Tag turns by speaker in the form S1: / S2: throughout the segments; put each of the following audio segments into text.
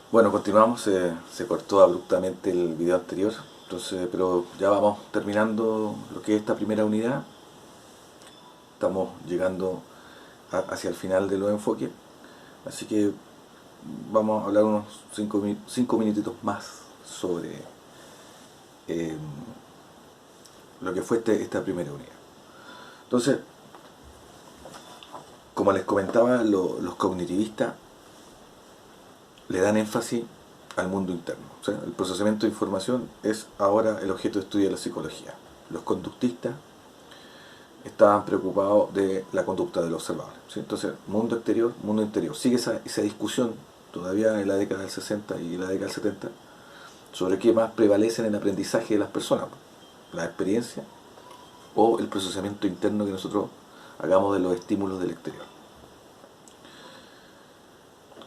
S1: Bueno, continuamos, se cortó abruptamente el video anterior, entonces, pero ya vamos terminando lo que es esta primera unidad, estamos llegando hacia el final de los enfoques, así que vamos a hablar unos 5 minutitos más sobre eh, lo que fue esta primera unidad. Entonces, como les comentaba, los cognitivistas le dan énfasis al mundo interno. O sea, el procesamiento de información es ahora el objeto de estudio de la psicología. Los conductistas estaban preocupados de la conducta del observador, ¿sí? Entonces, mundo exterior, mundo interior. Sigue esa discusión todavía en la década del 60 y la década del 70 sobre qué más prevalece en el aprendizaje de las personas, la experiencia o el procesamiento interno que nosotros hagamos de los estímulos del exterior.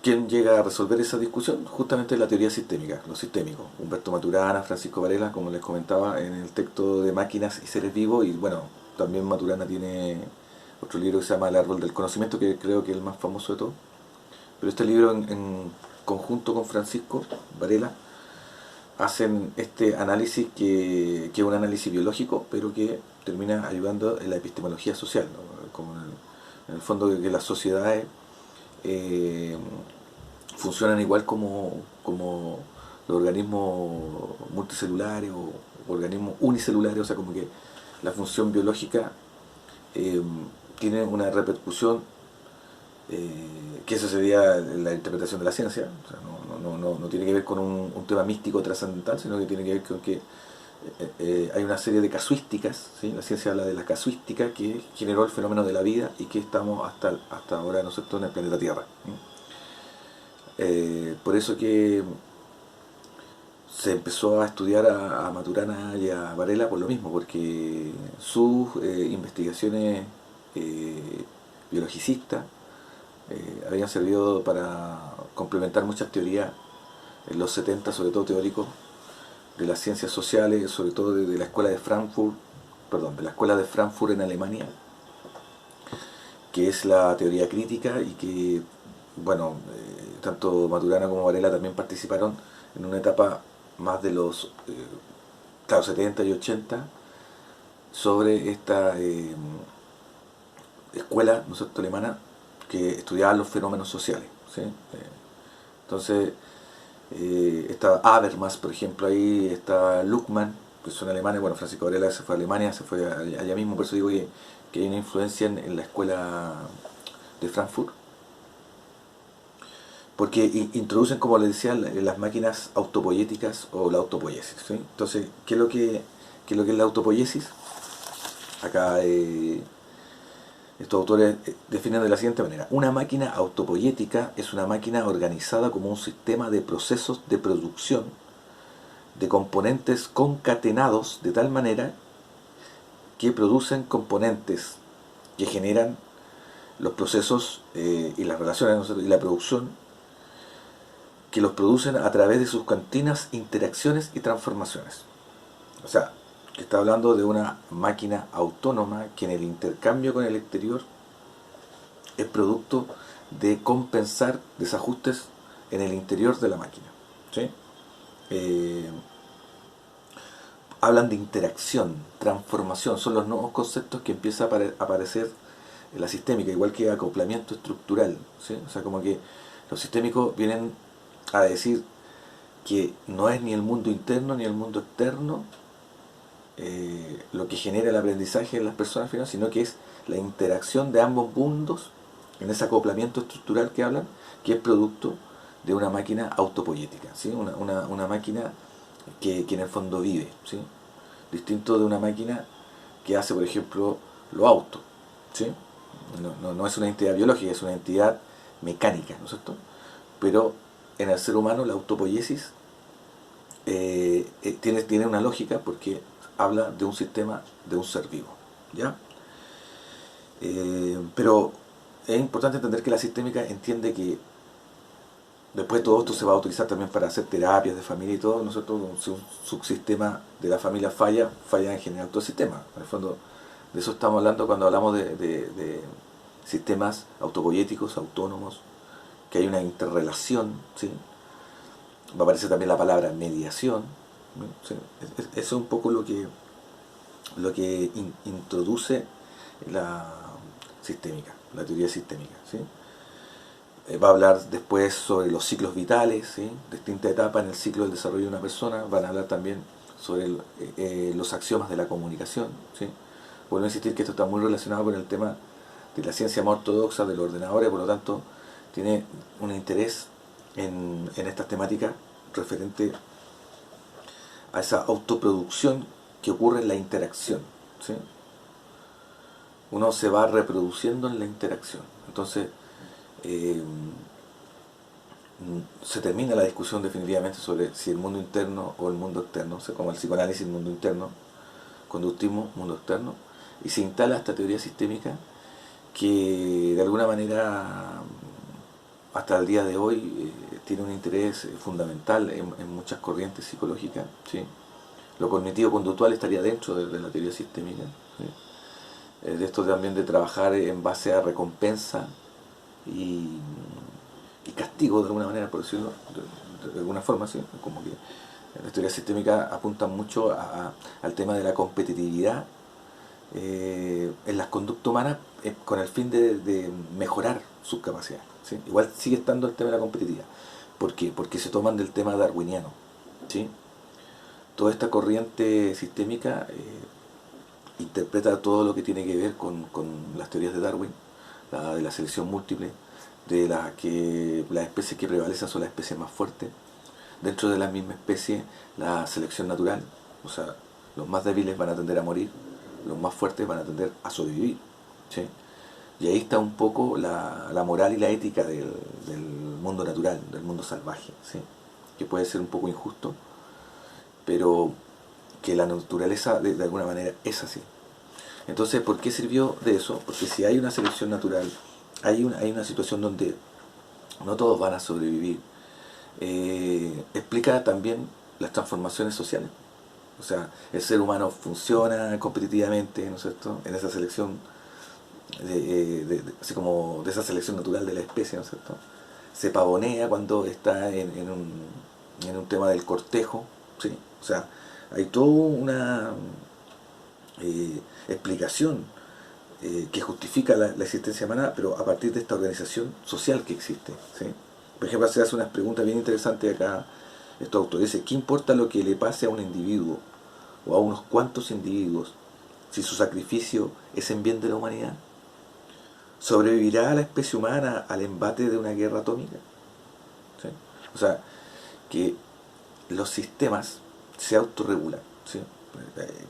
S1: ¿Quién llega a resolver esa discusión? Justamente la teoría sistémica, lo sistémico. Humberto Maturana, Francisco Varela, como les comentaba en el texto de Máquinas y Seres Vivos, y bueno, también Maturana tiene otro libro que se llama El Árbol del Conocimiento, que creo que es el más famoso de todos. Pero este libro en conjunto con Francisco Varela hacen este análisis que es un análisis biológico, pero que termina ayudando en la epistemología social, ¿no? Como en el fondo que las sociedades eh, funcionan igual como los organismos multicelulares o organismos unicelulares, o sea, como que la función biológica eh, tiene una repercusión, que eso sería la interpretación de la ciencia, o sea, no tiene que ver con un tema místico trascendental, sino que tiene que ver con que hay una serie de casuísticas, ¿sí? La ciencia habla de la casuística que generó el fenómeno de la vida y que estamos hasta ahora, ¿no es cierto?, en el planeta Tierra. Por eso que se empezó a estudiar a Maturana y a Varela por lo mismo, porque sus investigaciones eh, biologicistas habían servido para complementar muchas teorías en los 70, sobre todo teóricos, de las ciencias sociales, sobre todo de la escuela de Frankfurt, perdón, de la escuela de Frankfurt en Alemania, que es la teoría crítica y que, bueno, tanto Maturana como Varela también participaron en una etapa más de los claro, 70 y 80 sobre esta escuela, ¿no es cierto?, alemana que estudiaba los fenómenos sociales, ¿sí? Entonces, está Habermas, por ejemplo, ahí está Luckmann, que son alemanes. Bueno, Francisco Varela se fue a Alemania, se fue allá mismo, por eso digo que hay una influencia en la escuela de Frankfurt, porque introducen, como les decía, las máquinas autopoyéticas o la autopoiesis, ¿sí? Entonces, ¿qué es lo que es la autopoiesis? Acá estos autores definen de la siguiente manera: una máquina autopoyética es una máquina organizada como un sistema de procesos de producción de componentes concatenados de tal manera que producen componentes que generan los procesos y las relaciones, ¿no?, y la producción, que los producen a través de sus continuas interacciones y transformaciones. O sea, que está hablando de una máquina autónoma que en el intercambio con el exterior es producto de compensar desajustes en el interior de la máquina, ¿sí? Eh, Hablan de interacción, transformación, son los nuevos conceptos que empiezan a aparecer en la sistémica, igual que acoplamiento estructural, ¿sí? O sea, como que los sistémicos vienen a decir que no es ni el mundo interno ni el mundo externo lo que genera el aprendizaje en las personas al final, sino que es la interacción de ambos mundos en ese acoplamiento estructural que hablan, que es producto de una máquina autopoyética, ¿sí? Una máquina que en el fondo vive, ¿sí? Distinto de una máquina que hace, por ejemplo, los autos, ¿sí? No es una entidad biológica, es una entidad mecánica, ¿no es cierto? Pero en el ser humano la autopoiesis tiene una lógica porque habla de un sistema, de un ser vivo, ¿ya? Pero es importante entender que la sistémica entiende que después todo esto se va a utilizar también para hacer terapias de familia y todo. Nosotros, si un subsistema de la familia falla en general todo el sistema. En el fondo, de eso estamos hablando cuando hablamos de sistemas autopoyéticos, autónomos, que hay una interrelación, ¿sí?, va a aparecer también la palabra mediación, ¿no? Sí, eso es un poco lo que introduce la sistémica, la teoría sistémica, ¿sí? Va a hablar después sobre los ciclos vitales, ¿sí? Distintas etapas en el ciclo del desarrollo de una persona. Van a hablar también sobre los axiomas de la comunicación, ¿sí? Vuelvo a insistir que esto está muy relacionado con el tema de la ciencia más ortodoxa de los ordenadores, por lo tanto tiene un interés en estas temáticas referente a esa autoproducción que ocurre en la interacción, ¿sí? Uno se va reproduciendo en la interacción. Entonces, eh, se termina la discusión definitivamente sobre si el mundo interno o el mundo externo, o sea, como el psicoanálisis, el mundo interno, conductismo, mundo externo, y se instala esta teoría sistémica que de alguna manera hasta el día de hoy tiene un interés fundamental en muchas corrientes psicológicas, ¿sí? Lo cognitivo-conductual estaría dentro de la teoría sistémica, ¿sí? De esto también de trabajar en base a recompensa y, y castigo de alguna manera, por decirlo de alguna forma, ¿sí? Como que las teorías sistémicas apuntan mucho al tema de la competitividad en las conductas humanas con el fin de mejorar sus capacidades, ¿sí? Igual sigue estando el tema de la competitividad. ¿Por qué? Porque se toman del tema darwiniano, ¿sí? Toda esta corriente sistémica interpreta todo lo que tiene que ver con las teorías de Darwin, la de la selección múltiple, de la que las especies que prevalecen son las especies más fuertes, dentro de la misma especie la selección natural, o sea, los más débiles van a tender a morir, los más fuertes van a tender a sobrevivir, ¿sí? Y ahí está un poco la moral y la ética del mundo natural, del mundo salvaje, ¿sí? Que puede ser un poco injusto, pero que la naturaleza de alguna manera es así. Entonces, ¿por qué sirvió de eso? Porque si hay una selección natural, hay una situación donde no todos van a sobrevivir, explica también las transformaciones sociales. O sea, el ser humano funciona competitivamente, ¿no es cierto?, en esa selección, así como de esa selección natural de la especie, ¿no es cierto? Se pavonea cuando está en un tema del cortejo, ¿sí? O sea, hay toda una explicación que justifica la existencia humana, pero a partir de esta organización social que existe, ¿sí? Por ejemplo, se hace unas preguntas bien interesantes acá, estos autores. Dice, ¿qué importa lo que le pase a un individuo o a unos cuantos individuos si su sacrificio es en bien de la humanidad? ¿Sobrevivirá la especie humana al embate de una guerra atómica? ¿Sí? O sea, que los sistemas se autorregulan, ¿sí?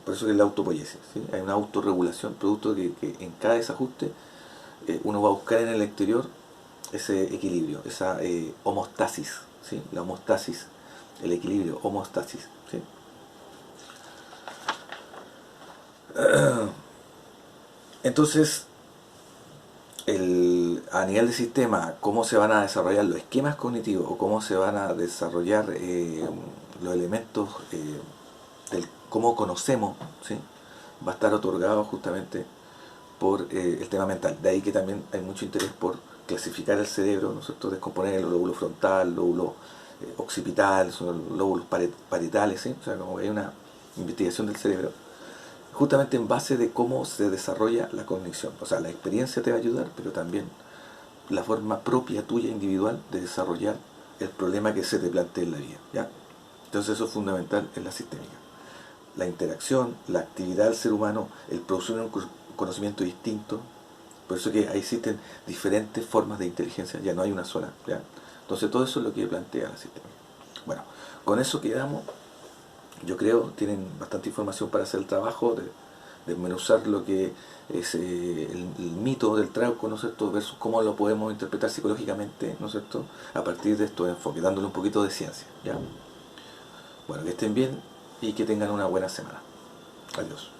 S1: Por eso que es la autopoiesis, ¿sí? Hay una autorregulación producto de que en cada desajuste uno va a buscar en el exterior ese equilibrio, esa homostasis, ¿sí? La homostasis, el equilibrio, homostasis, ¿sí? Entonces, a nivel de sistema, cómo se van a desarrollar los esquemas cognitivos o cómo se van a desarrollar los elementos del cómo conocemos, ¿sí? Va a estar otorgado justamente por el tema mental. De ahí que también hay mucho interés por clasificar el cerebro, ¿no es cierto?, descomponer el lóbulo frontal, lóbulo occipital, son lóbulos parietales, ¿sí? O sea, como que hay una investigación del cerebro justamente en base de cómo se desarrolla la cognición. O sea, la experiencia te va a ayudar, pero también la forma propia tuya individual de desarrollar el problema que se te plantea en la vida, ¿ya? Entonces eso es fundamental en la sistémica. La interacción, la actividad del ser humano, el producir un conocimiento distinto. Por eso que ahí existen diferentes formas de inteligencia, ya no hay una sola, ¿ya? Entonces todo eso es lo que plantea la sistémica. Bueno, con eso quedamos. Yo creo tienen bastante información para hacer el trabajo de desmenuzar lo que es el mito del Trauco, ¿no es cierto?, versus cómo lo podemos interpretar psicológicamente, ¿no es cierto?, a partir de estos enfoques, dándole un poquito de ciencia, ¿ya? Bueno, que estén bien y que tengan una buena semana. Adiós.